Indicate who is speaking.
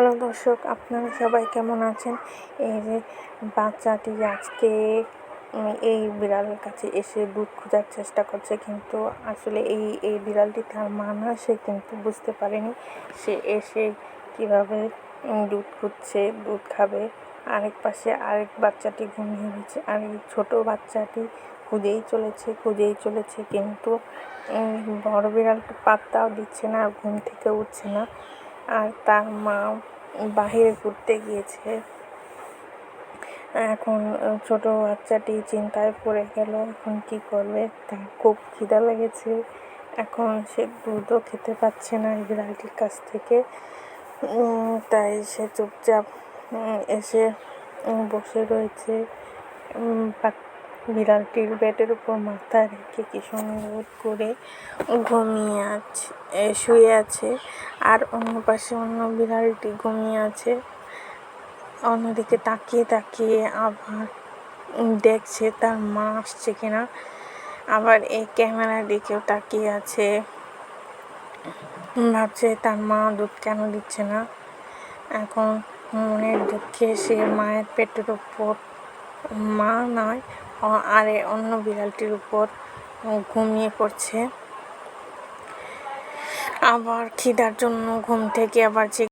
Speaker 1: Hello দর্শক, আপনারা সবাই কেমন আছেন? এই যে বাচ্চাটি আজকে এই বিড়ালের কাছে এসে দুধ খোঁজার চেষ্টা করছে, কিন্তু আসলে এই বিড়ালটি তার মা না, সে কিন্তু বুঝতে পারেনি সে এসে কিভাবে দুধ খুঁজছে, দুধ খাবে। আরেক পাশে আরেক বাচ্চাটি ঘুমিয়ে গেছে, আর এই ছোটো বাচ্চাটি খুঁজেই চলেছে, কিন্তু বড় বিড়ালটি পাত্তাও দিচ্ছে না, আর ঘুম থেকে উঠছে না। আর তার মা বাহিরে ঘুরতে গিয়েছে। এখন ছোট বাচ্চাটি চিন্তায় পড়ে গেল, এখন কি করবে। তার খুব খিদা লেগেছে, এখন সে দুধও খেতে পাচ্ছে না এই বিড়ালটির কাছ থেকে। তাই সে চুপচাপ এসে বসে রয়েছে। বিড়ালটির বেডের উপর মাথা রেখে কি সুন্দর করে শুয়ে আছে, আর অন্য পাশে অন্য বিড়ালটি ঘুমিয়ে আছে। অন্যদিকে তাকিয়ে তাকিয়ে আবার দেখছে তার মা আসছে কিনা, আবার এই ক্যামেরার দিকেও তাকিয়ে আছে, ভাবছে তার মা দুধ কেন দিচ্ছে না। এখন মনের দুঃখে সে মায়ের পেটের উপর, মা নয় আরে অন্য বিড়ালটির উপর ঘুমিয়ে পড়ছে। আবার খিদার জন্য ঘুম থেকে আবার